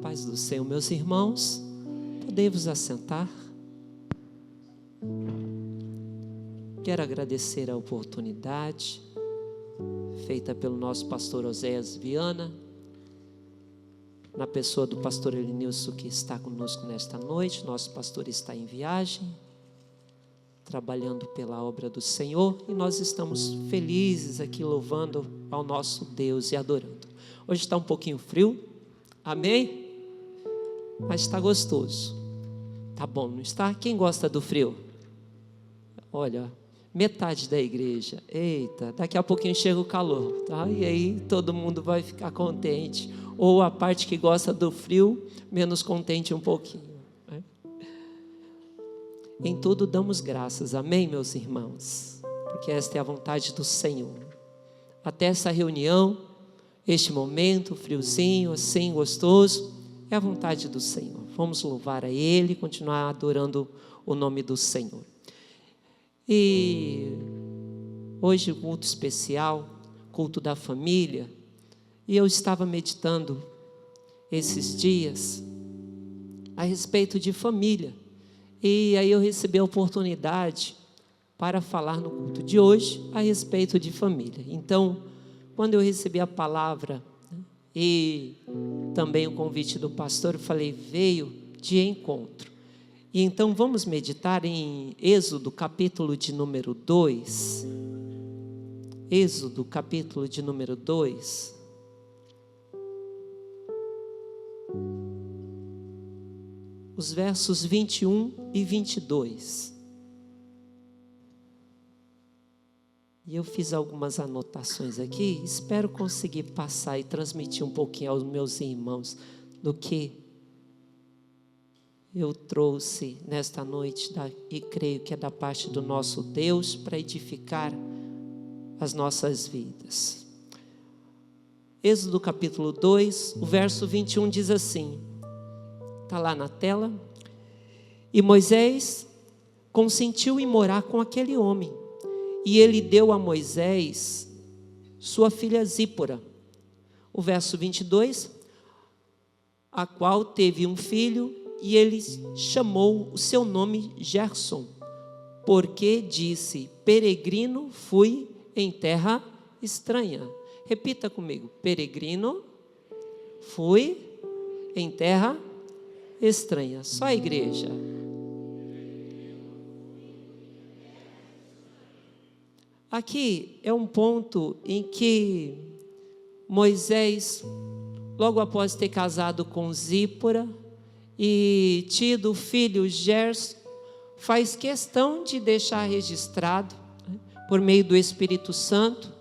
Paz do Senhor, meus irmãos, podemos assentar. Quero agradecer a oportunidade feita pelo nosso pastor Oséias Viana, na pessoa do pastor Elinilson, que está conosco nesta noite. Nosso pastor está em viagem, trabalhando pela obra do Senhor, e nós estamos felizes aqui louvando ao nosso Deus e adorando. Hoje está um pouquinho frio, amém? Mas está gostoso, tá bom, não está? Quem gosta do frio? Olha, metade da igreja. Eita, daqui a pouquinho chega o calor, tá? E aí todo mundo vai ficar contente, ou a parte que gosta do frio, menos contente um pouquinho, né? Em tudo damos graças, amém, meus irmãos? Porque esta é a vontade do Senhor. Até essa reunião, este momento, friozinho, assim, gostoso, é a vontade do Senhor. Vamos louvar a Ele, continuar adorando o nome do Senhor. E hoje, culto especial, culto da família, e eu estava meditando esses dias a respeito de família, e aí eu recebi a oportunidade para falar no culto de hoje a respeito de família. Então, quando eu recebi a palavra e também o convite do pastor, eu falei, veio de encontro. E então vamos meditar em Êxodo, capítulo de número 2. Êxodo, capítulo de número 2. Os versos 21 e 22. E eu fiz algumas anotações aqui, espero conseguir passar e transmitir um pouquinho aos meus irmãos do que eu trouxe nesta noite, e creio que é da parte do nosso Deus para edificar as nossas vidas. Êxodo capítulo 2, o verso 21 diz assim, está lá na tela: E Moisés consentiu em morar com aquele homem, e ele deu a Moisés sua filha Zípora. O verso 22, a qual teve um filho, e ele chamou o seu nome Gerson, porque disse, peregrino fui em terra estranha. Repita comigo, peregrino fui em terra estranha. Só a igreja. Aqui é um ponto em que Moisés, logo após ter casado com Zípora e tido o filho Gerson, faz questão de deixar registrado, por meio do Espírito Santo,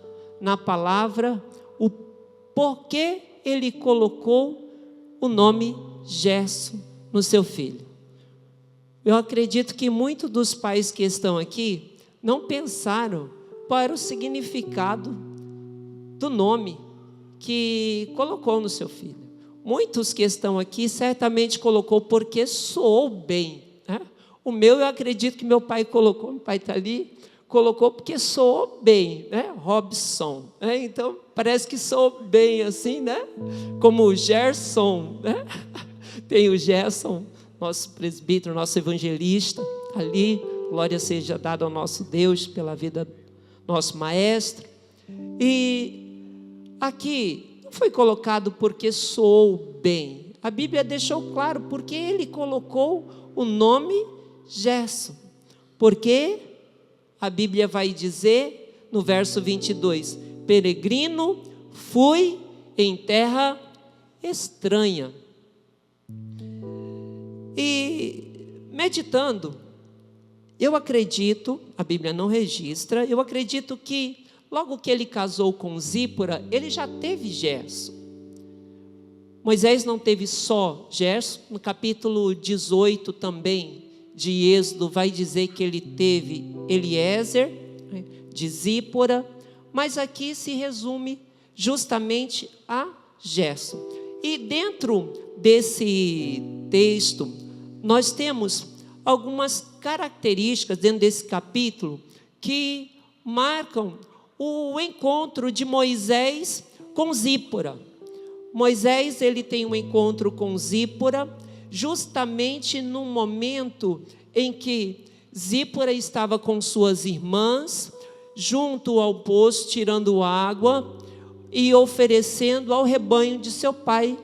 na palavra, o porquê ele colocou o nome Gerson no seu filho. Eu acredito que muitos dos pais que estão aqui não pensaram qual era o significado do nome que colocou no seu filho. Muitos que estão aqui certamente colocou porque soou bem, né? O meu, eu acredito que meu pai colocou, meu pai está ali, colocou porque soou bem, né? Robson, né? Então parece que soou bem assim, né? Como o Gerson, né? Tem o Gerson, nosso presbítero, nosso evangelista ali, glória seja dada ao nosso Deus pela vida do nosso maestro. E aqui não foi colocado porque soou bem, a Bíblia deixou claro porque ele colocou o nome Gerson, porque a Bíblia vai dizer no verso 22, peregrino fui em terra estranha. E meditando, eu acredito, a Bíblia não registra, eu acredito que logo que ele casou com Zípora, ele já teve Gerson. Moisés não teve só Gerson, no capítulo 18 também de Êxodo vai dizer que ele teve Eliezer, de Zípora, mas aqui se resume justamente a Gerson. E dentro desse texto, nós temos algumas características dentro desse capítulo que marcam o encontro de Moisés com Zípora. Moisés, ele tem um encontro com Zípora, justamente no momento em que Zípora estava com suas irmãs, junto ao poço, tirando água e oferecendo ao rebanho de seu pai,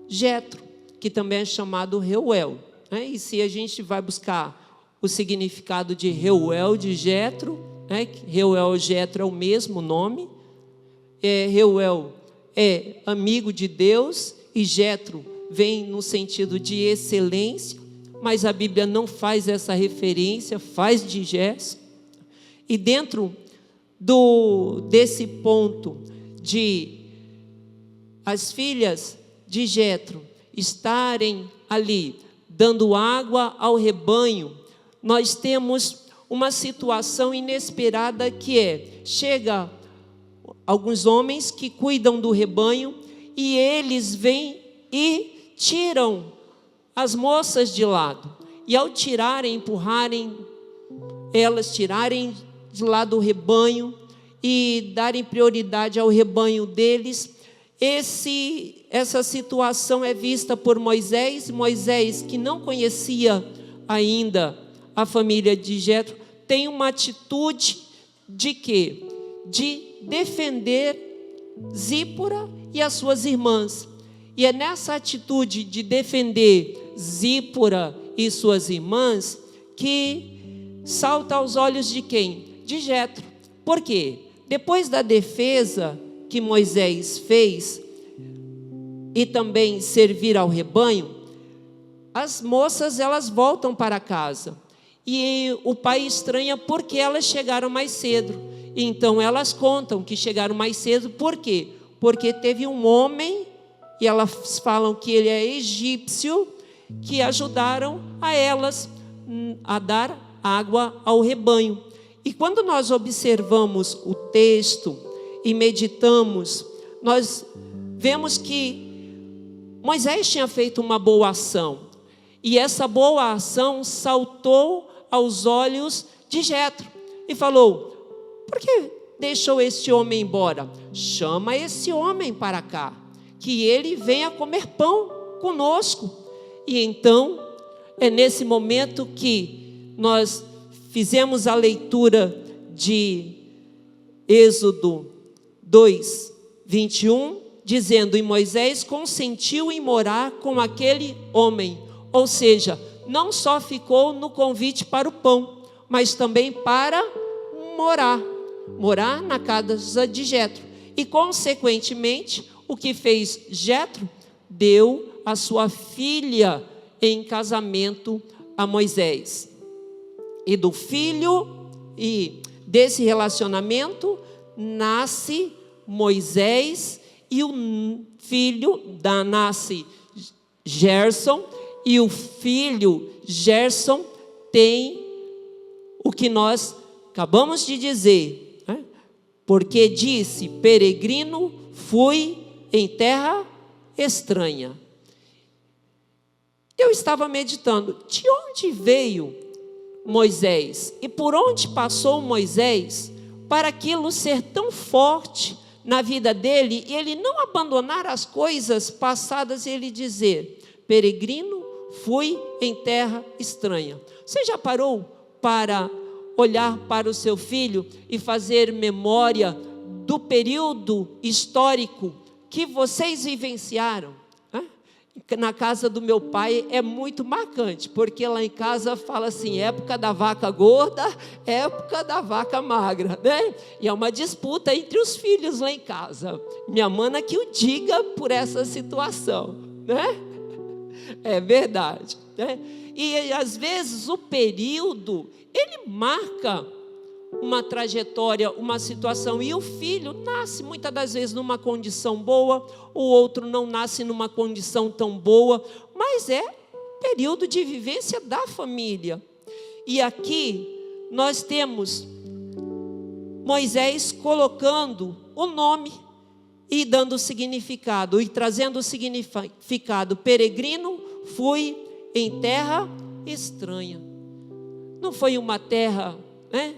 Jetro, que também é chamado Reuel. E se a gente vai buscar o significado de Reuel, de Jetro, Reuel e Jetro é o mesmo nome. Reuel é amigo de Deus e Jetro vem no sentido de excelência, mas a Bíblia não faz essa referência, faz de Gerson. E dentro desse ponto de as filhas de Jetro estarem ali dando água ao rebanho, nós temos uma situação inesperada que chega alguns homens que cuidam do rebanho e eles vêm e tiram as moças de lado. E ao tirarem, empurrarem elas, tirarem de lado o rebanho e darem prioridade ao rebanho deles, essa situação é vista por Moisés. Moisés, que não conhecia ainda a família de Jetro, tem uma atitude de quê? De defender Zípora e as suas irmãs. E é nessa atitude de defender Zípora e suas irmãs que salta aos olhos de quem? De Jetro. Por quê? Depois da defesa que Moisés fez e também servir ao rebanho, as moças elas voltam para casa e o pai estranha porque elas chegaram mais cedo. Então elas contam que chegaram mais cedo. Por quê? Porque teve um homem, e elas falam que ele é egípcio, que ajudaram a elas a dar água ao rebanho. E quando nós observamos o texto e meditamos, nós vemos que Moisés tinha feito uma boa ação, e essa boa ação saltou aos olhos de Jetro e falou: por que deixou este homem embora? Chama esse homem para cá, que ele venha comer pão conosco. E então é nesse momento que nós fizemos a leitura de Êxodo 2, 21, dizendo: e Moisés consentiu em morar com aquele homem. Ou seja, não só ficou no convite para o pão, mas também para morar na casa de Jetro. E consequentemente, o que fez Jetro? Deu a sua filha em casamento a Moisés. E do filho e desse relacionamento nasce Moisés, e o filho nasce Gerson, e o filho Gerson tem o que nós acabamos de dizer, porque disse: peregrino fui em terra estranha. Eu estava meditando, de onde veio Moisés e por onde passou Moisés para aquilo ser tão forte na vida dele e ele não abandonar as coisas passadas e ele dizer: peregrino fui em terra estranha. Você já parou para olhar para o seu filho e fazer memória do período histórico que vocês vivenciaram? Na casa do meu pai é muito marcante, porque lá em casa fala assim: época da vaca gorda, época da vaca magra, né? E é uma disputa entre os filhos lá em casa. Minha mana que o diga por essa situação, né? É verdade, né? E às vezes o período, ele marca uma trajetória, uma situação, e o filho nasce muitas das vezes numa condição boa, o outro não nasce numa condição tão boa, mas é período de vivência da família. E aqui nós temos Moisés colocando o nome e dando significado, e trazendo o significado: peregrino fui em terra estranha. Não foi uma terra, né,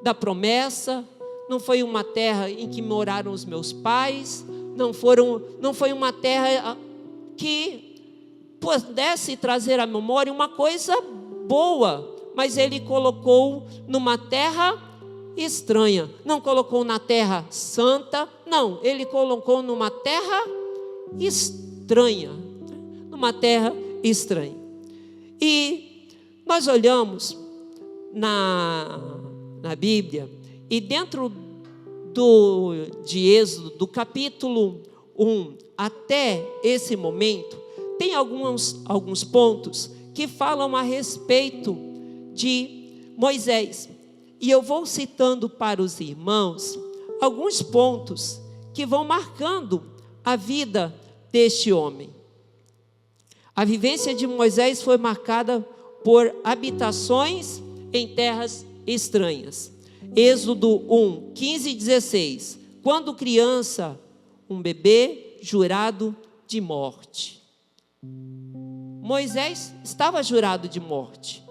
da promessa, não foi uma terra em que moraram os meus pais, não foi uma terra que pudesse trazer à memória uma coisa boa, mas ele colocou numa terra estranha. Não colocou na terra santa, não, ele colocou numa terra estranha. Numa terra estranha. E nós olhamos na Bíblia, e dentro de Êxodo, do capítulo 1 até esse momento, tem alguns pontos que falam a respeito de Moisés. E eu vou citando para os irmãos alguns pontos que vão marcando a vida deste homem. A vivência de Moisés foi marcada por habitações em terras estranhas. Êxodo 1, 15 e 16. Quando criança, um bebê jurado de morte. Moisés estava jurado de morte.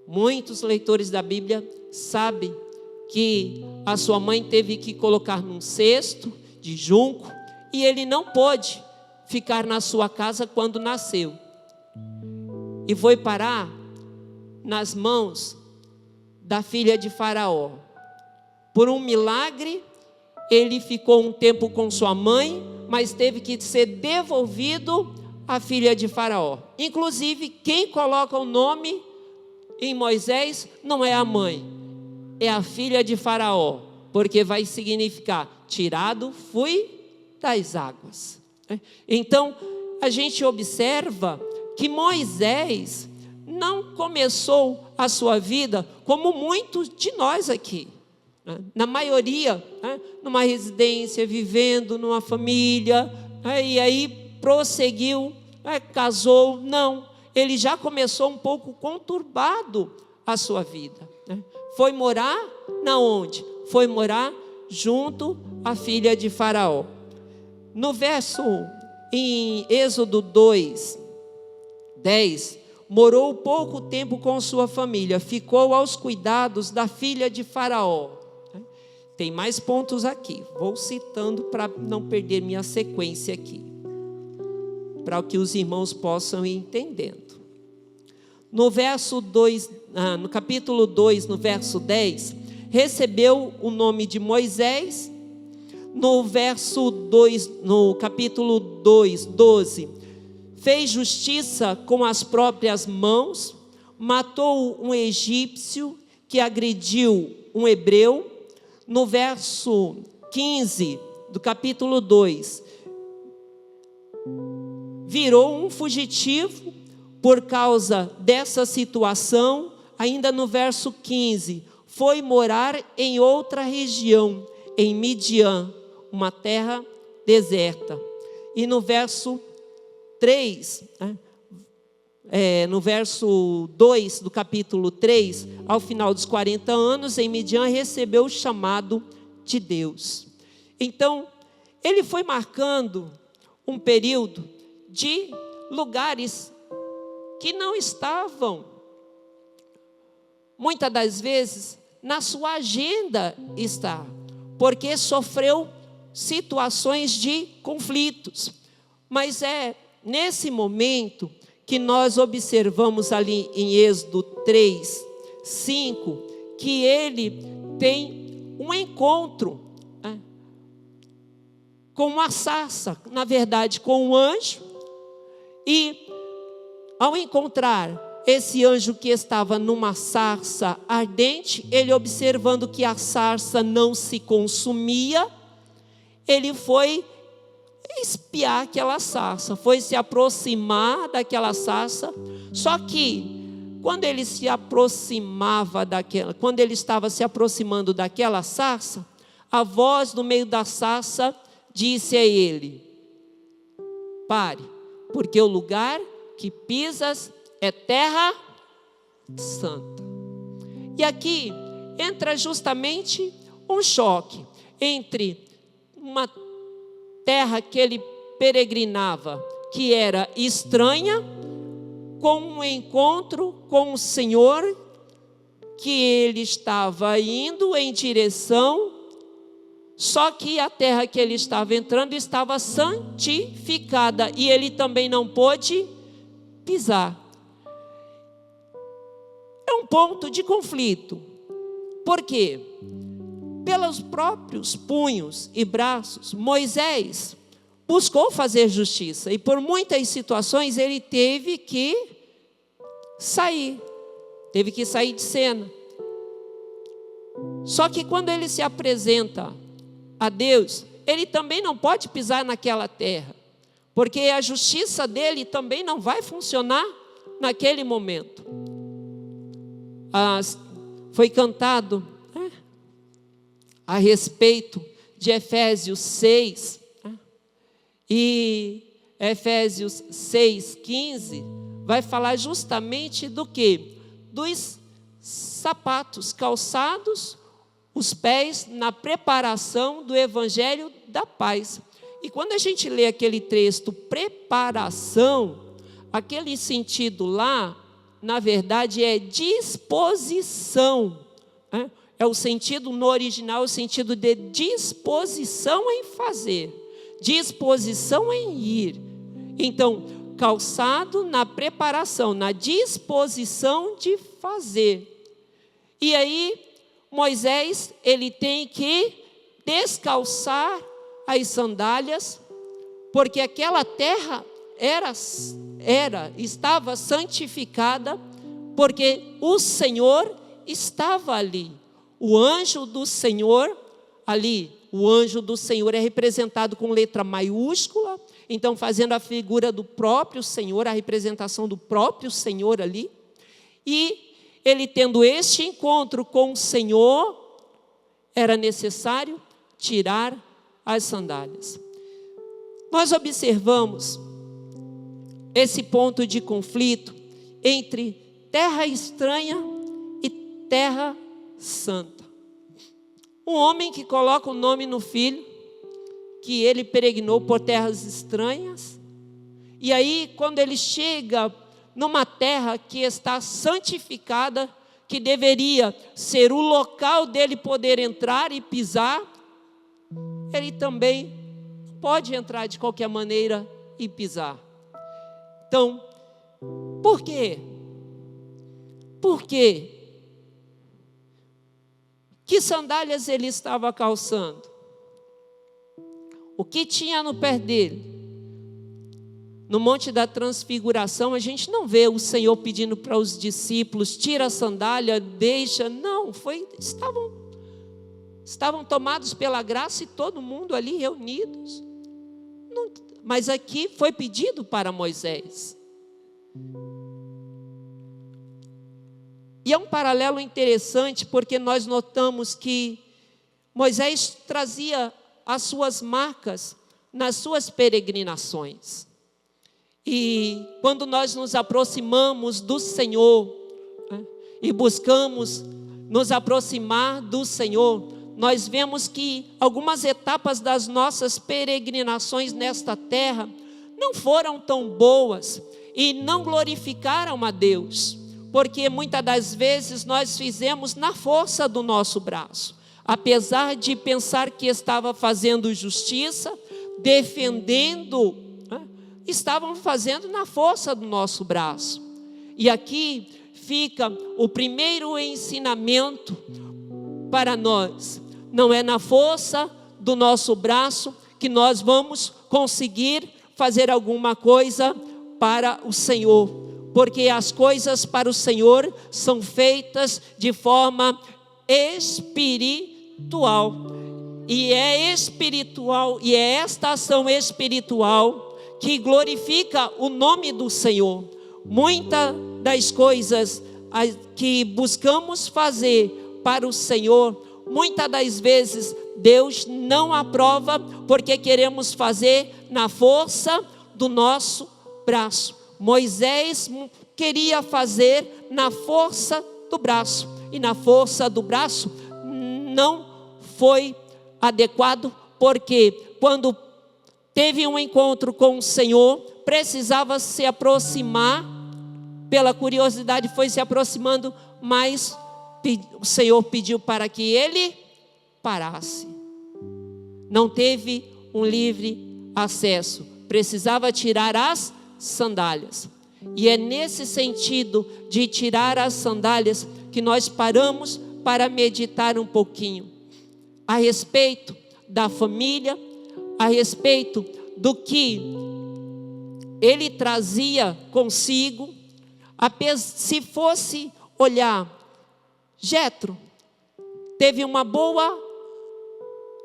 Muitos leitores da Bíblia sabem que a sua mãe teve que colocar num cesto de junco e ele não pôde ficar na sua casa quando nasceu. E foi parar nas mãos da filha de Faraó. Por um milagre, ele ficou um tempo com sua mãe, mas teve que ser devolvido à filha de Faraó. Inclusive, quem coloca o nome em Moisés não é a mãe, é a filha de Faraó, porque vai significar: tirado fui das águas. Então, a gente observa que Moisés não começou a sua vida como muitos de nós aqui, na maioria, numa residência, vivendo numa família, e aí prosseguiu, casou. Não, ele já começou um pouco conturbado a sua vida. Foi morar na onde? Foi morar junto à filha de Faraó. No verso, em Êxodo 2, 10, morou pouco tempo com sua família, ficou aos cuidados da filha de Faraó. Tem mais pontos aqui, vou citando para não perder minha sequência aqui, para que os irmãos possam ir entendendo. No verso 2, no capítulo 2, no verso 10, recebeu o nome de Moisés. No verso 2, no capítulo 2, 12, fez justiça com as próprias mãos, matou um egípcio que agrediu um hebreu. No verso 15 do capítulo 2, virou um fugitivo por causa dessa situação. Ainda no verso 15, foi morar em outra região, em Midian, uma terra deserta. E no verso 3, no verso 2 do capítulo 3, ao final dos 40 anos, em Midian, recebeu o chamado de Deus. Então, ele foi marcando um período de lugares que não estavam, muitas das vezes, na sua agenda estar, porque sofreu situações de conflitos. Mas é nesse momento que nós observamos ali em Êxodo 3, 5, que ele tem um encontro com uma sarça, na verdade com um anjo, e ao encontrar esse anjo que estava numa sarça ardente, ele observando que a sarça não se consumia, ele foi espiar aquela sarça, foi se aproximar daquela sarça. Só que quando ele se aproximava quando ele estava se aproximando daquela sarça, a voz no meio da sarça disse a ele: pare, porque o lugar que pisas é terra santa. E aqui entra justamente um choque entre uma terra que ele peregrinava, que era estranha, com um encontro com o Senhor, que ele estava indo em direção, Só que a terra que ele estava entrando estava santificada e ele também não pôde pisar. É um ponto de conflito. Por quê? Pelos próprios punhos e braços, Moisés buscou fazer justiça e por muitas situações ele teve que sair de cena. Só que quando ele se apresenta a Deus, ele também não pode pisar naquela terra, porque a justiça dele também não vai funcionar naquele momento. Foi cantado a respeito de Efésios 6, e Efésios 6:15 vai falar justamente do quê? Dos sapatos calçados, os pés na preparação do evangelho da paz. E quando a gente lê aquele texto, preparação, aquele sentido lá, na verdade é disposição, é o sentido no original, o sentido de disposição em fazer, disposição em ir. Então, calçado na preparação, na disposição de fazer. E aí, Moisés, ele tem que descalçar as sandálias, porque aquela terra estava santificada, porque o Senhor estava ali. O anjo do Senhor ali, o anjo do Senhor é representado com letra maiúscula, então fazendo a figura do próprio Senhor, a representação do próprio Senhor ali. E ele tendo este encontro com o Senhor, era necessário tirar as sandálias. Nós observamos esse ponto de conflito entre terra estranha e terra santa. Um homem que coloca o nome no filho, que ele peregrinou por terras estranhas, e aí quando ele chega numa terra que está santificada, que deveria ser o local dele poder entrar e pisar, ele também pode entrar de qualquer maneira e pisar. Então, por quê? Por quê? Que sandálias ele estava calçando? O que tinha no pé dele? No Monte da Transfiguração, a gente não vê o Senhor pedindo para os discípulos, tira a sandália, deixa. Não, estavam tomados pela graça e todo mundo ali reunidos. Não, mas aqui foi pedido para Moisés. E é um paralelo interessante, porque nós notamos que Moisés trazia as suas marcas nas suas peregrinações. E quando nós nos aproximamos do Senhor, e buscamos nos aproximar do Senhor, nós vemos que algumas etapas das nossas peregrinações nesta terra não foram tão boas e não glorificaram a Deus, porque muitas das vezes nós fizemos na força do nosso braço, apesar de pensar que estava fazendo justiça, defendendo, estavam fazendo na força do nosso braço. E aqui fica o primeiro ensinamento para nós: não é na força do nosso braço que nós vamos conseguir fazer alguma coisa para o Senhor, porque as coisas para o Senhor são feitas de forma espiritual, e é espiritual, e é esta ação espiritual que glorifica o nome do Senhor. Muitas das coisas que buscamos fazer para o Senhor, muitas das vezes Deus não aprova, porque queremos fazer na força do nosso braço. Moisés queria fazer na força do braço, e na força do braço não foi adequado, porque quando teve um encontro com o Senhor, precisava se aproximar, pela curiosidade foi se aproximando, mas o Senhor pediu para que ele parasse. não teve um livre acesso, precisava tirar as sandálias. E é nesse sentido de tirar as sandálias que nós paramos para meditar um pouquinho a respeito da família, a respeito do que ele trazia consigo. Se fosse olhar, Jetro teve uma boa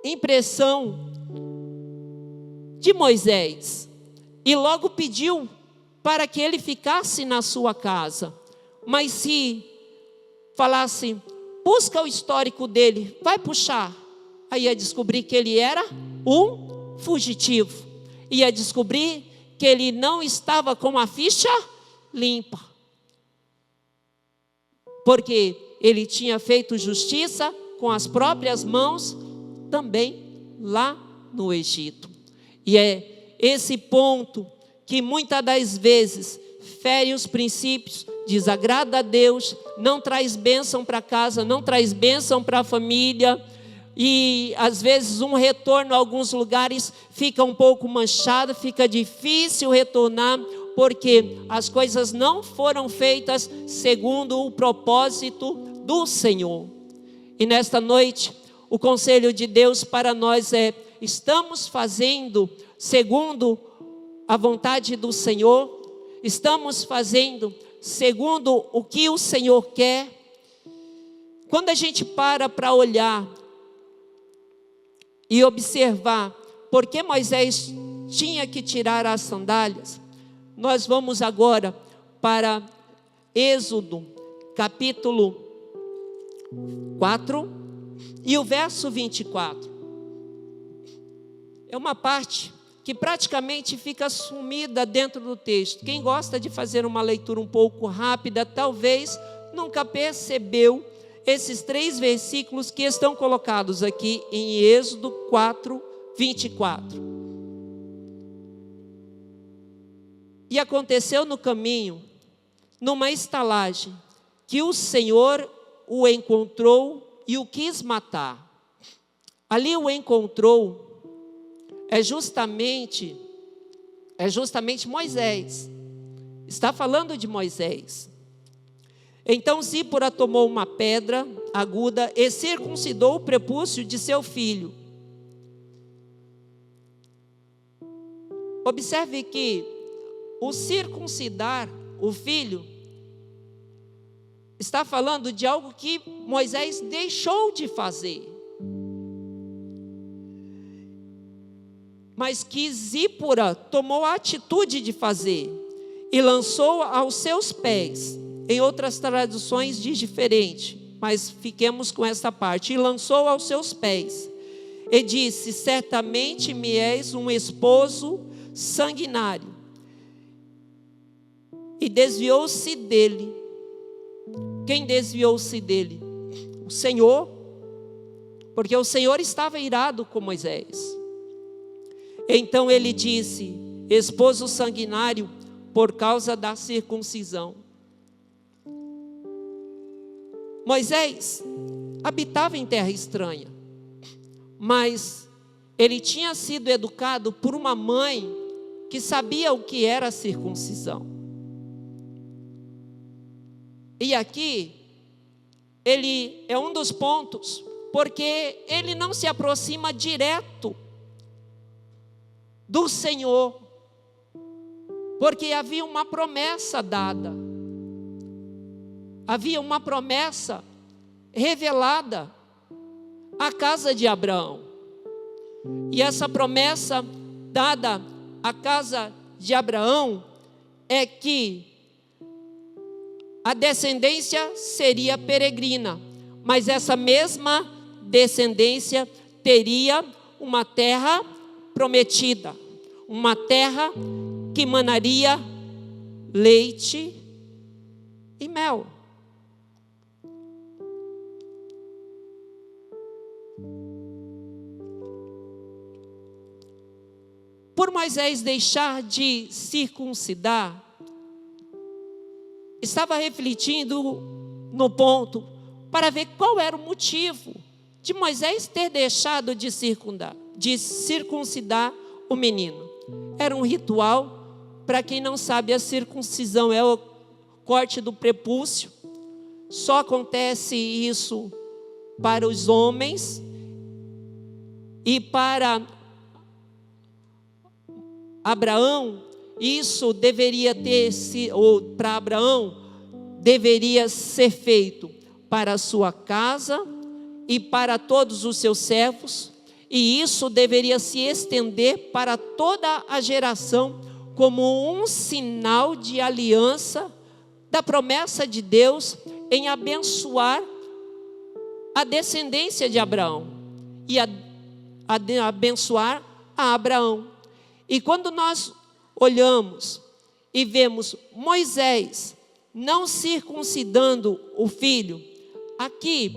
impressão de Moisés e logo pediu para que ele ficasse na sua casa. Mas se falasse, busca o histórico dele, vai puxar, aí ia descobrir que ele era um fugitivo, ia descobrir que ele não estava com a ficha limpa, porque ele tinha feito justiça com as próprias mãos também lá no Egito. E é esse ponto que muitas das vezes fere os princípios, desagrada a Deus, não traz bênção para casa, não traz bênção para a família, e às vezes um retorno a alguns lugares fica um pouco manchado, fica difícil retornar, porque as coisas não foram feitas segundo o propósito do Senhor. E nesta noite, o conselho de Deus para nós é: estamos fazendo segundo a vontade do Senhor? Estamos fazendo segundo o que o Senhor quer? Quando a gente para olhar e observar por que Moisés tinha que tirar as sandálias, nós vamos agora para Êxodo, capítulo 4 e o verso 24. É uma parte que praticamente fica sumida dentro do texto. Quem gosta de fazer uma leitura um pouco rápida, talvez nunca percebeu esses 3 versículos que estão colocados aqui em Êxodo 4, 24. E aconteceu no caminho, numa estalagem, que o Senhor o encontrou e o quis matar. Ali o encontrou é justamente Moisés. Está falando de Moisés. Então Zípora tomou uma pedra aguda e circuncidou o prepúcio de seu filho. Observe que o circuncidar o filho está falando de algo que Moisés deixou de fazer, mas que Zípora tomou a atitude de fazer e lançou aos seus pés. Em outras traduções diz diferente, mas fiquemos com essa parte. E lançou aos seus pés e disse: certamente me és um esposo sanguinário. E desviou-se dele. Quem desviou-se dele? O Senhor, porque o Senhor estava irado com Moisés. Então ele disse: esposo sanguinário, por causa da circuncisão. Moisés habitava em terra estranha, mas ele tinha sido educado por uma mãe que sabia o que era a circuncisão. E aqui, ele é um dos pontos, porque ele não se aproxima direto do Senhor, porque havia uma promessa dada, havia uma promessa revelada à casa de Abraão, e essa promessa dada à casa de Abraão é que a descendência seria peregrina, mas essa mesma descendência teria uma terra prometida, uma terra que manaria leite e mel. Por Moisés deixar de circuncidar, estava refletindo no ponto para ver qual era o motivo de Moisés ter deixado de circuncidar o menino. Era um ritual. Para quem não sabe, a circuncisão é o corte do prepúcio. Só acontece isso para os homens. E para Abraão, isso deveria ter sido, ou para Abraão, deveria ser feito para a sua casa e para todos os seus servos. E isso deveria se estender para toda a geração, como um sinal de aliança da promessa de Deus em abençoar a descendência de Abraão e abençoar a Abraão. E quando nós olhamos e vemos Moisés não circuncidando o filho, aqui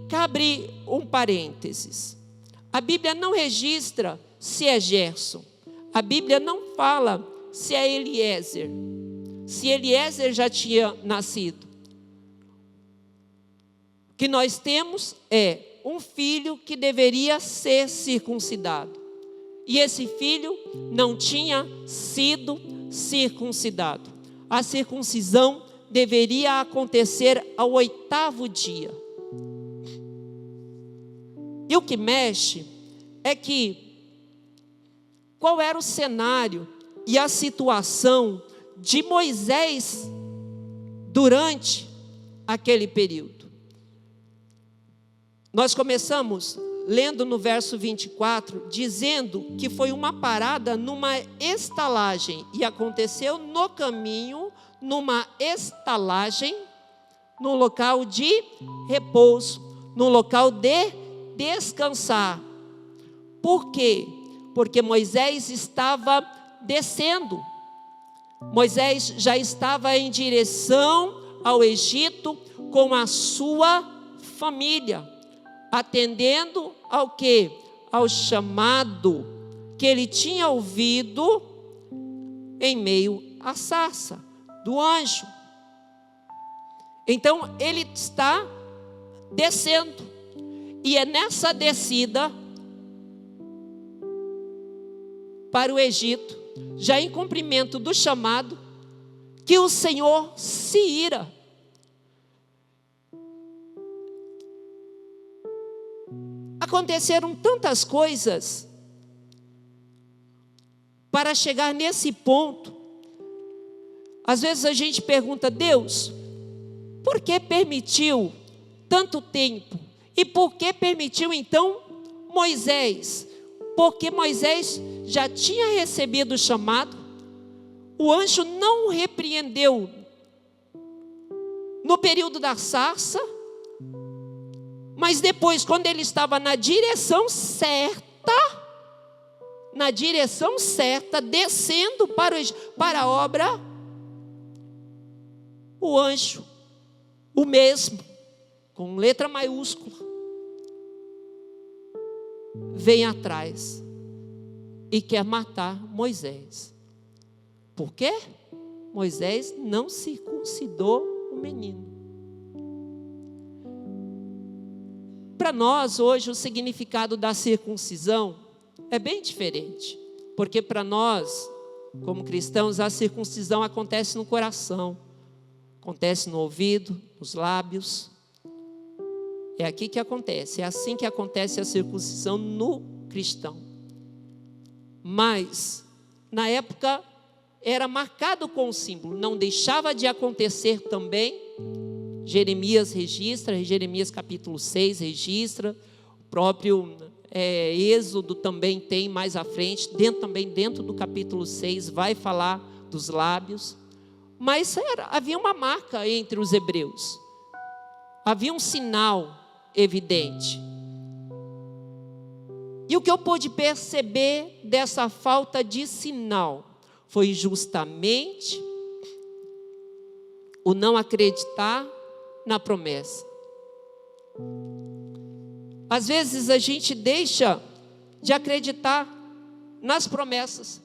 cabe um parênteses. A Bíblia não registra se é Gerson. A Bíblia não fala se é Eliezer. Se Eliezer já tinha nascido. O que nós temos é um filho que deveria ser circuncidado. E esse filho não tinha sido circuncidado. A circuncisão deveria acontecer ao 8º dia. E o que mexe é que qual era o cenário e a situação de Moisés durante aquele período. Nós começamos lendo no verso 24, dizendo que foi uma parada numa estalagem, e aconteceu no caminho, numa estalagem, no local de repouso, no local de descansar. Por quê? Porque Moisés estava descendo. Moisés já estava em direção ao Egito com a sua família, atendendo ao quê? Ao chamado que ele tinha ouvido em meio à sarça do anjo. Então ele está descendo, e é nessa descida para o Egito, já em cumprimento do chamado, que o Senhor se ira. Aconteceram tantas coisas para chegar nesse ponto. Às vezes a gente pergunta: Deus, por que permitiu tanto tempo? E por que permitiu então Moisés? Porque Moisés já tinha recebido o chamado, o anjo não o repreendeu no período da sarça, mas depois, quando ele estava na direção certa, descendo para a obra, o anjo, o mesmo, com letra maiúscula, vem atrás e quer matar Moisés. Por quê? Moisés não circuncidou o menino. Para nós, hoje, o significado da circuncisão é bem diferente. Porque para nós, como cristãos, a circuncisão acontece no coração, acontece no ouvido, nos lábios. É aqui que acontece, é assim que acontece a circuncisão no cristão. Mas, na época, era marcado com o símbolo, não deixava de acontecer também. Jeremias registra, Jeremias capítulo 6 registra, o próprio Êxodo também tem mais à frente, também dentro do capítulo 6 vai falar dos lábios. Mas havia uma marca entre os hebreus, havia um sinal evidente. E o que eu pude perceber dessa falta de sinal foi justamente o não acreditar na promessa. Às vezes a gente deixa de acreditar nas promessas,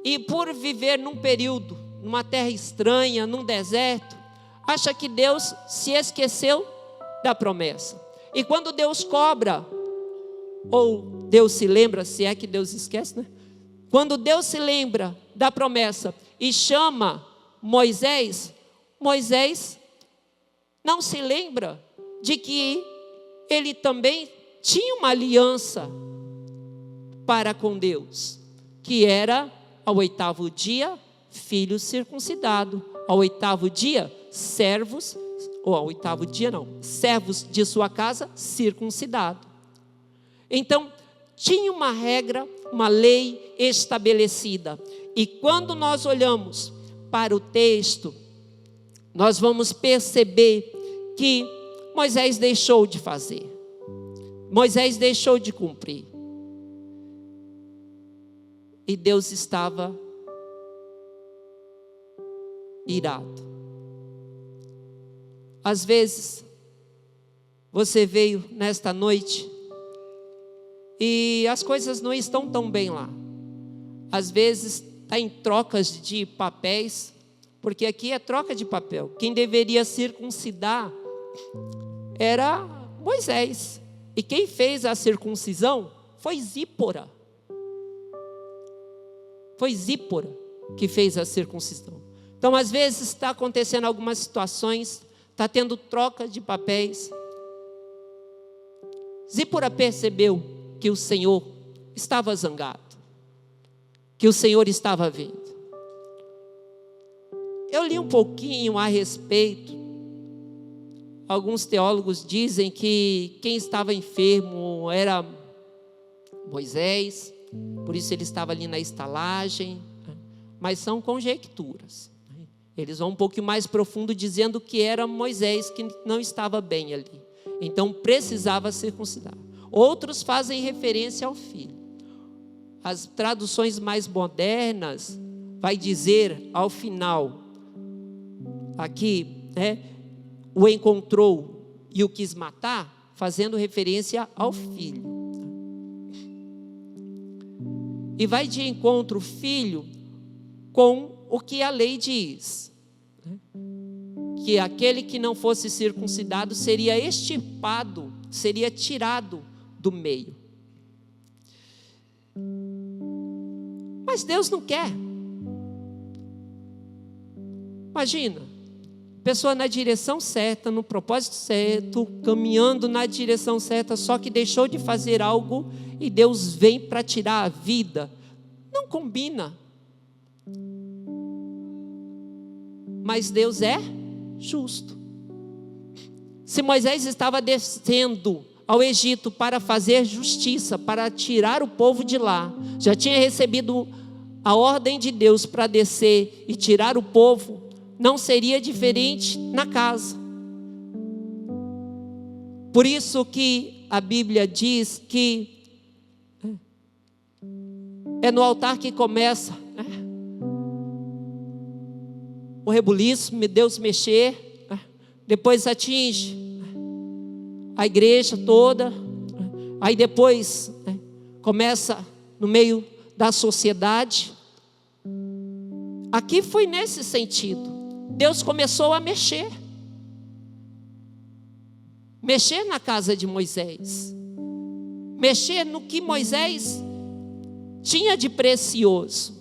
e por viver num período, numa terra estranha, num deserto, acha que Deus se esqueceu da promessa. E quando Deus cobra, ou Deus se lembra, se é que Deus esquece, né? Quando Deus se lembra da promessa e chama Moisés, Moisés não se lembra de que ele também tinha uma aliança para com Deus, que era ao 8º dia, filho circuncidado, ao 8º dia, servos, ou ao 8º dia não, servos de sua casa circuncidado. Então, tinha uma regra, uma lei estabelecida. E quando nós olhamos para o texto, nós vamos perceber que Moisés deixou de fazer. Moisés deixou de cumprir. E Deus estava irado. Às vezes, você veio nesta noite e as coisas não estão tão bem lá. Às vezes está em trocas de papéis, porque aqui é troca de papel. Quem deveria circuncidar era Moisés. E quem fez a circuncisão foi Zípora. Foi Zípora que fez a circuncisão. Então, às vezes está acontecendo algumas situações, está tendo troca de papéis. Zípora percebeu que o Senhor estava zangado, que o Senhor estava vendo. Eu li um pouquinho a respeito. Alguns teólogos dizem que quem estava enfermo era Moisés, por isso ele estava ali na estalagem, mas são conjecturas. Eles vão um pouco mais profundo dizendo que era Moisés que não estava bem ali, então precisava circuncidar. Outros fazem referência ao filho. As traduções mais modernas vai dizer ao final, aqui, o encontrou e o quis matar, fazendo referência ao filho. E vai de encontro o filho com o que a lei diz, que aquele que não fosse circuncidado seria extirpado, seria tirado do meio. Mas Deus não quer. Imagina, pessoa na direção certa, no propósito certo, caminhando na direção certa, só que deixou de fazer algo e Deus vem para tirar a vida. Não combina. Mas Deus é justo. Se Moisés estava descendo ao Egito para fazer justiça, para tirar o povo de lá, já tinha recebido a ordem de Deus para descer e tirar o povo, não seria diferente na casa. Por isso que a Bíblia diz que é no altar que começa o rebuliço, Deus mexer, depois atinge a igreja toda, aí depois começa no meio da sociedade. Aqui foi nesse sentido. Deus começou a mexer na casa de Moisés, mexer no que Moisés tinha de precioso.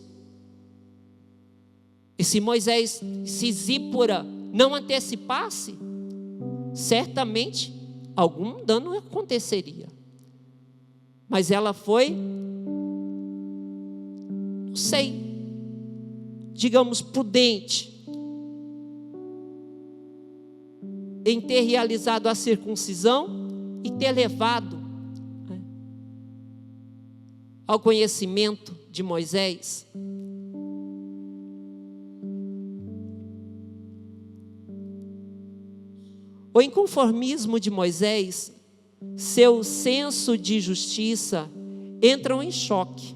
E se Moisés, se Zípora não antecipasse, certamente algum dano aconteceria. Mas ela foi, não sei, digamos, prudente em ter realizado a circuncisão e ter levado ao conhecimento de Moisés. O inconformismo de Moisés, seu senso de justiça entram em choque.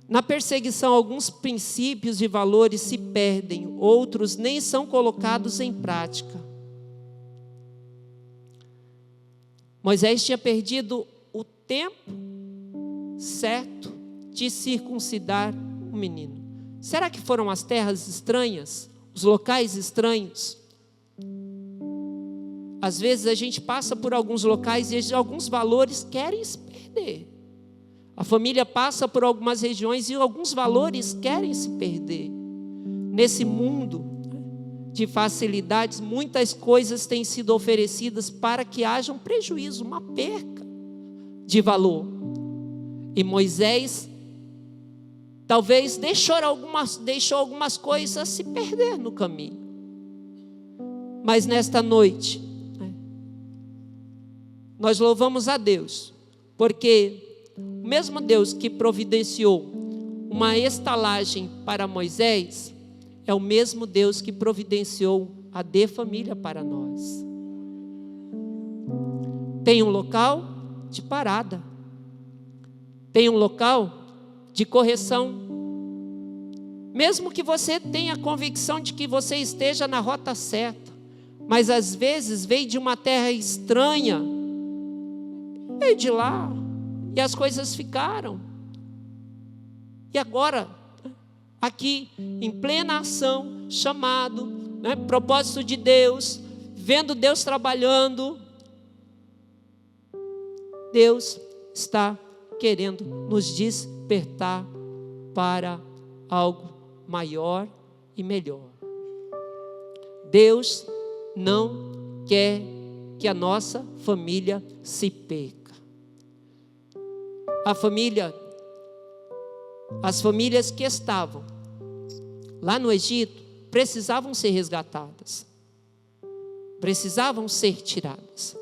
Na perseguição, alguns princípios e valores se perdem, outros nem são colocados em prática. Moisés tinha perdido o tempo certo de circuncidar o menino. Será que foram as terras estranhas, os locais estranhos? Às vezes a gente passa por alguns locais e alguns valores querem se perder. A família passa por algumas regiões e alguns valores querem se perder. Nesse mundo de facilidades, muitas coisas têm sido oferecidas para que haja um prejuízo, uma perca de valor. E Moisés talvez deixou algumas coisas se perder no caminho. Mas nesta noite, nós louvamos a Deus, porque o mesmo Deus que providenciou uma estalagem para Moisés, é o mesmo Deus que providenciou a De Família para nós. Tem um local de parada, tem um local de correção. Mesmo que você tenha a convicção de que você esteja na rota certa, mas às vezes veio de uma terra estranha, veio de lá, e as coisas ficaram. E agora, aqui, em plena ação, chamado, propósito de Deus, vendo Deus trabalhando, Deus está querendo nos despertar para algo maior e melhor. Deus não quer que a nossa família se perca. As famílias que estavam lá no Egito precisavam ser resgatadas, precisavam ser tiradas.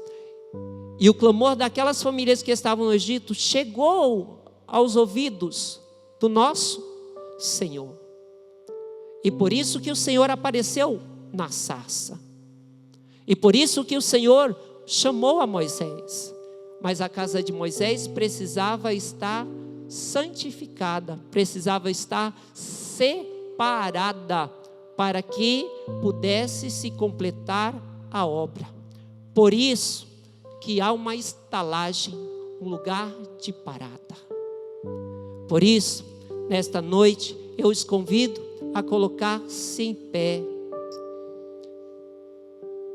E o clamor daquelas famílias que estavam no Egito chegou aos ouvidos do nosso Senhor. E por isso que o Senhor apareceu na sarça. E por isso que o Senhor chamou a Moisés. Mas a casa de Moisés precisava estar santificada, precisava estar separada, para que pudesse se completar a obra. Por isso que há uma estalagem, um lugar de parada. Por isso, nesta noite, eu os convido a colocar-se em pé,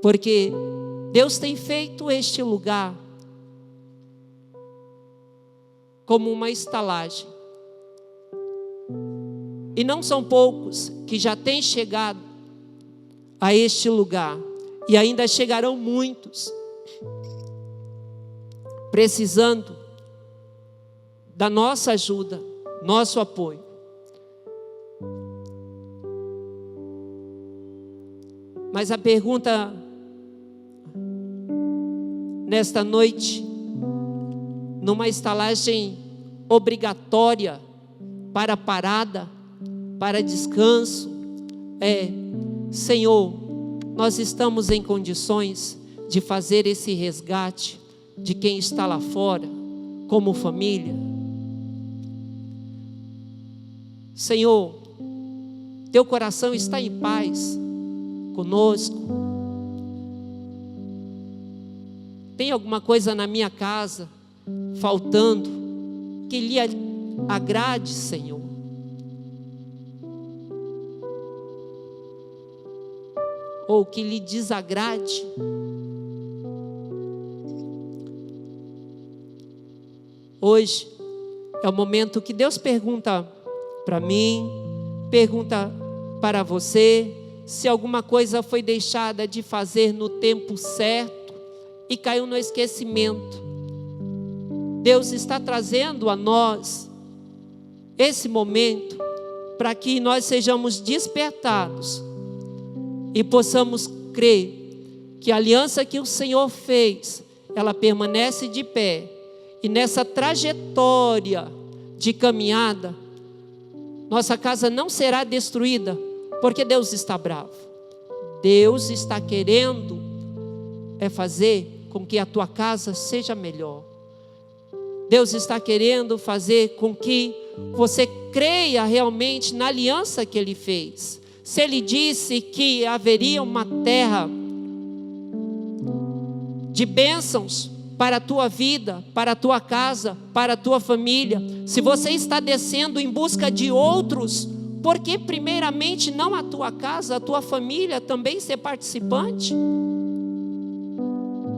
porque Deus tem feito este lugar como uma estalagem. E não são poucos que já têm chegado a este lugar, e ainda chegarão muitos, precisando da nossa ajuda, nosso apoio. Mas a pergunta nesta noite, numa estalagem obrigatória para parada, para descanso, é: Senhor, nós estamos em condições de fazer esse resgate de quem está lá fora, como família? Senhor, teu coração está em paz conosco? Tem alguma coisa na minha casa faltando que lhe agrade, Senhor? Ou que lhe desagrade? Hoje é o momento que Deus pergunta para mim, pergunta para você, se alguma coisa foi deixada de fazer no tempo certo e caiu no esquecimento. Deus está trazendo a nós esse momento para que nós sejamos despertados e possamos crer que a aliança que o Senhor fez, ela permanece de pé. E nessa trajetória de caminhada, nossa casa não será destruída, porque Deus está bravo. Deus está querendo fazer com que a tua casa seja melhor. Deus está querendo fazer com que você creia realmente na aliança que Ele fez. Se Ele disse que haveria uma terra de bênçãos para a tua vida, para a tua casa, para a tua família, se você está descendo em busca de outros, por que primeiramente não a tua casa, a tua família também ser participante?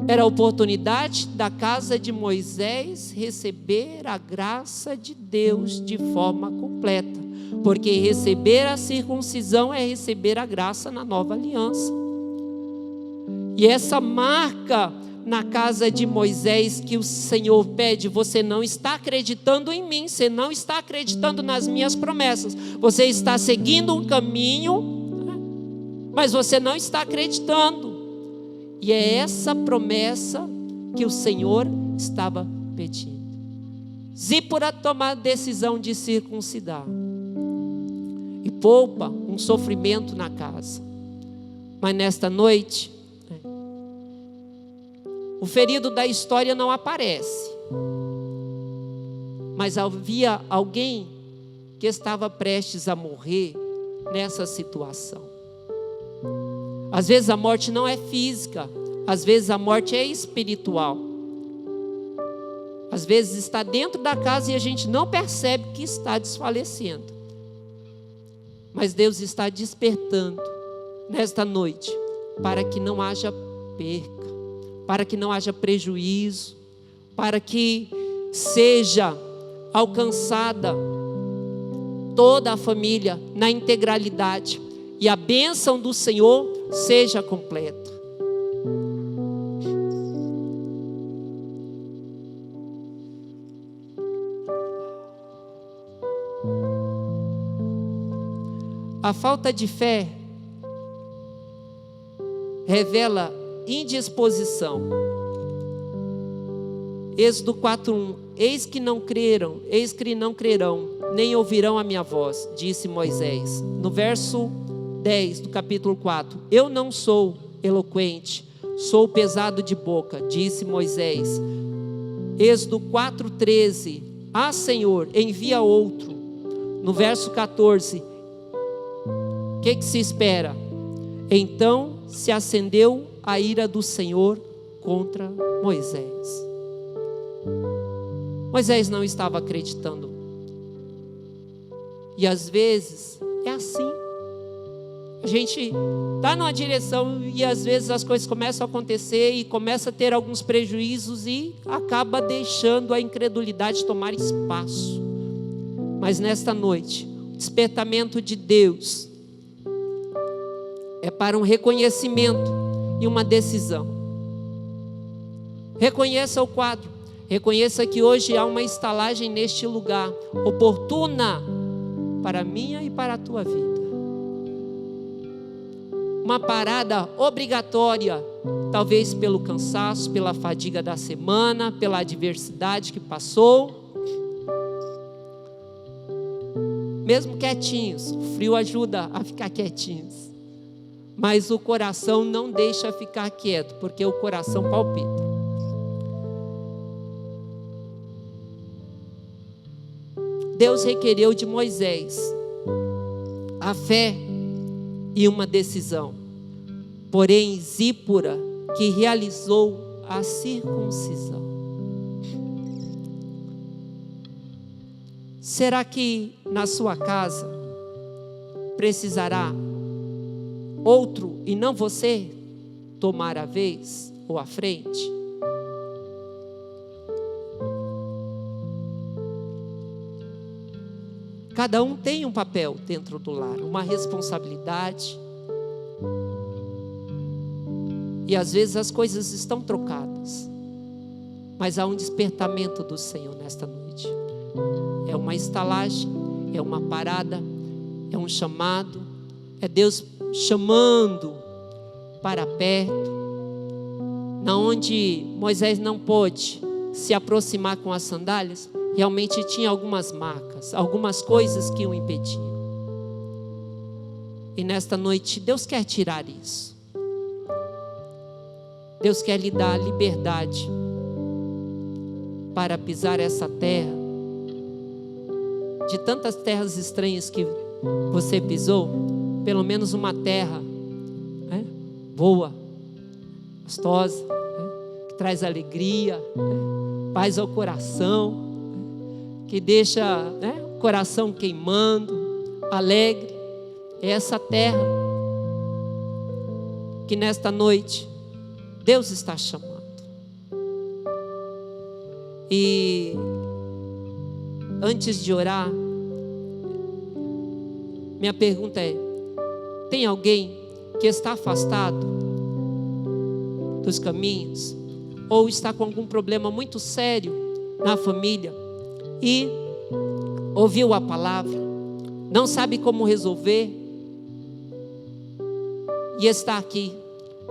Era a oportunidade da casa de Moisés receber a graça de Deus de forma completa. Porque receber a circuncisão é receber a graça na nova aliança. E essa marca na casa de Moisés que o Senhor pede: você não está acreditando em mim, você não está acreditando nas minhas promessas, você está seguindo um caminho, mas você não está acreditando. E é essa promessa que o Senhor estava pedindo. Zípora toma a decisão de circuncidar e poupa um sofrimento na casa. Mas nesta noite, o ferido da história não aparece, mas havia alguém que estava prestes a morrer nessa situação. Às vezes a morte não é física, às vezes a morte é espiritual. Às vezes está dentro da casa e a gente não percebe que está desfalecendo. Mas Deus está despertando nesta noite para que não haja perca, para que não haja prejuízo, para que seja alcançada toda a família na integralidade e a bênção do Senhor seja completa. A falta de fé revela indisposição. Êxodo 4:1: eis que não crerão, nem ouvirão a minha voz, disse Moisés. No verso 10 do capítulo 4: eu não sou eloquente, sou pesado de boca, disse Moisés. Êxodo 4:13: ah, Senhor, envia outro. No verso 14: o que se espera? Então se acendeu a ira do Senhor contra Moisés. Moisés não estava acreditando. E às vezes é assim. A gente está numa direção e às vezes as coisas começam a acontecer e começa a ter alguns prejuízos e acaba deixando a incredulidade tomar espaço. Mas nesta noite, o despertamento de Deus é para um reconhecimento e uma decisão. Reconheça o quadro. Reconheça que hoje há uma estalagem neste lugar, oportuna para a minha e para a tua vida. Uma parada obrigatória, talvez pelo cansaço, pela fadiga da semana, pela adversidade que passou. Mesmo quietinhos, o frio ajuda a ficar quietinhos. Mas o coração não deixa ficar quieto, porque o coração palpita. Deus requereu de Moisés a fé e uma decisão. Porém, Zípora, que realizou a circuncisão. Será que na sua casa precisará outro e não você tomar a vez ou a frente? Cada um tem um papel dentro do lar, uma responsabilidade. E às vezes as coisas estão trocadas, mas há um despertamento do Senhor nesta noite. É uma estalagem, é uma parada, é um chamado, é Deus chamando para perto, na onde Moisés não pôde se aproximar com as sandálias. Realmente tinha algumas marcas, algumas coisas que o impediam. E nesta noite Deus quer tirar isso. Deus quer lhe dar a liberdade para pisar essa terra, de tantas terras estranhas que você pisou, pelo menos uma terra, né, boa, gostosa, né, que traz alegria, né, paz ao coração, que deixa, né, o coração queimando, alegre. É essa terra que nesta noite Deus está chamando. E antes de orar, minha pergunta é: tem alguém que está afastado dos caminhos, ou está com algum problema muito sério na família e ouviu a palavra, não sabe como resolver e está aqui?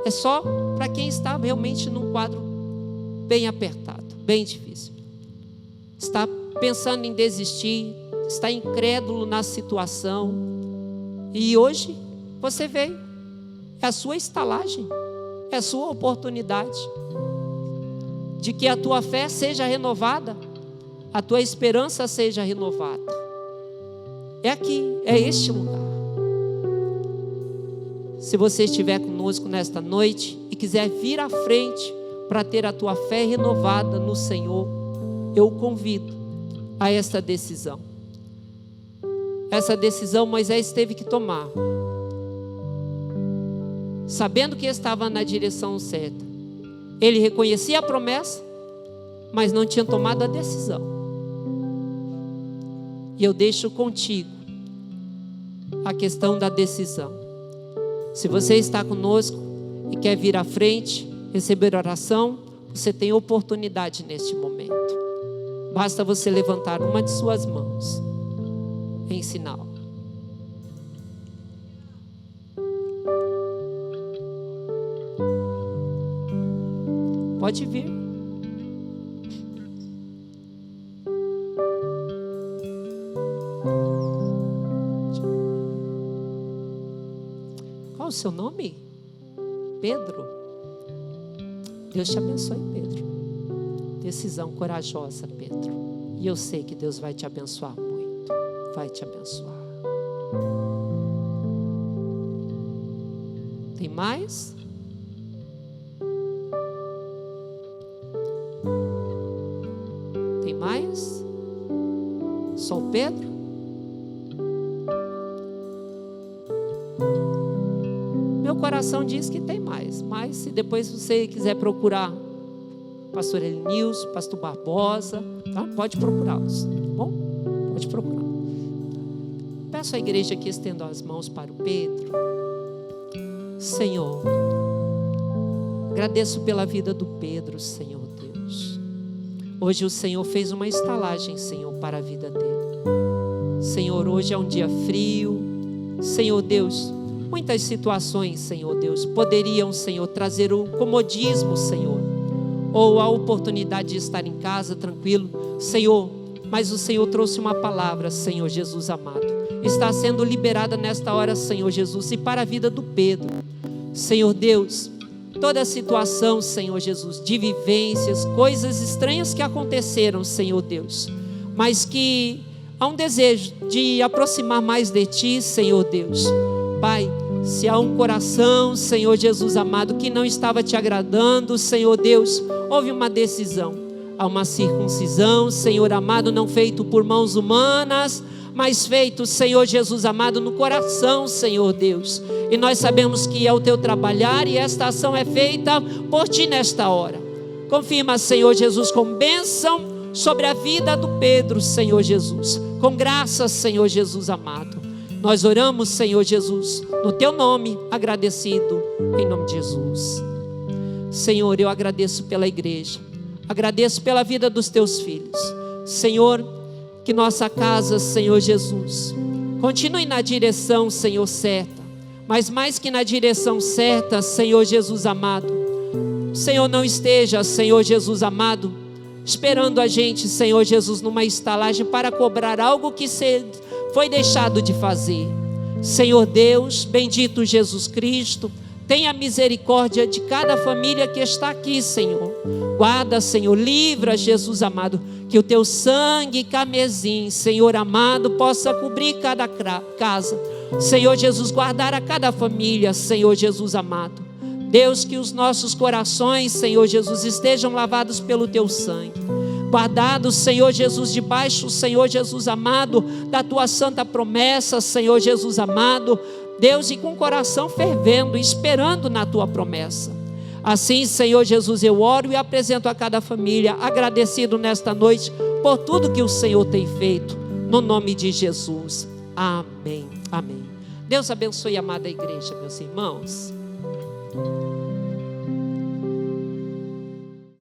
É só para quem está realmente num quadro bem apertado, bem difícil, está pensando em desistir, está incrédulo na situação, e hoje você veio, é a sua estalagem, é a sua oportunidade de que a tua fé seja renovada, a tua esperança seja renovada. É aqui, é este lugar. Se você estiver conosco nesta noite e quiser vir à frente para ter a tua fé renovada no Senhor, eu o convido a esta decisão. Essa decisão Moisés teve que tomar, sabendo que estava na direção certa. Ele reconhecia a promessa, mas não tinha tomado a decisão. E eu deixo contigo a questão da decisão. Se você está conosco e quer vir à frente, receber oração, você tem oportunidade neste momento. Basta você levantar uma de suas mãos em sinal. Pode vir. Qual o seu nome? Pedro. Deus te abençoe, Pedro. Decisão corajosa, Pedro. E eu sei que Deus vai te abençoar muito. Vai te abençoar. Tem mais? Tem mais? Só o Pedro? Meu coração diz que tem mais, mas se depois você quiser procurar pastor Elenilson, pastor Barbosa, tá? Pode procurá-los, tá bom? Pode procurar. Peço à igreja que estenda as mãos para o Pedro. Senhor, agradeço pela vida do Pedro, Senhor Deus. Hoje o Senhor fez uma estalagem, Senhor, para a vida dele. Senhor, hoje é um dia frio, Senhor Deus. Muitas situações, Senhor Deus, poderiam, Senhor, trazer o comodismo, Senhor, ou a oportunidade de estar em casa tranquilo, Senhor, mas o Senhor trouxe uma palavra, Senhor Jesus amado, está sendo liberada nesta hora, Senhor Jesus, e para a vida do Pedro, Senhor Deus, toda a situação, Senhor Jesus, de vivências, coisas estranhas que aconteceram, Senhor Deus, mas que há um desejo de aproximar mais de Ti, Senhor Deus. Pai, se há um coração, Senhor Jesus amado, que não estava te agradando, Senhor Deus, houve uma decisão, há uma circuncisão, Senhor amado, não feito por mãos humanas, mas feito, Senhor Jesus amado, no coração, Senhor Deus, e nós sabemos que é o Teu trabalhar, e esta ação é feita por Ti nesta hora. Confirma, Senhor Jesus, com bênção sobre a vida do Pedro, Senhor Jesus, com graça, Senhor Jesus amado. Nós oramos, Senhor Jesus, no Teu nome, agradecido, em nome de Jesus. Senhor, eu agradeço pela igreja, agradeço pela vida dos Teus filhos. Senhor, que nossa casa, Senhor Jesus, continue na direção, Senhor, certa, mas mais que na direção certa, Senhor Jesus amado, Senhor, não esteja, Senhor Jesus amado, esperando a gente, Senhor Jesus, numa estalagem para cobrar algo que foi deixado de fazer. Senhor Deus, bendito Jesus Cristo, tenha misericórdia de cada família que está aqui, Senhor. Guarda, Senhor, livra, Jesus amado, que o Teu sangue carmesim, Senhor amado, possa cobrir cada casa. Senhor Jesus, guardar a cada família, Senhor Jesus amado. Deus, que os nossos corações, Senhor Jesus, estejam lavados pelo Teu sangue. Guardados, Senhor Jesus, debaixo, Senhor Jesus amado, da Tua santa promessa, Senhor Jesus amado, Deus, e com o coração fervendo, esperando na Tua promessa. Assim, Senhor Jesus, eu oro e apresento a cada família, agradecido nesta noite por tudo que o Senhor tem feito, no nome de Jesus. Amém, amém. Deus abençoe a amada igreja, meus irmãos.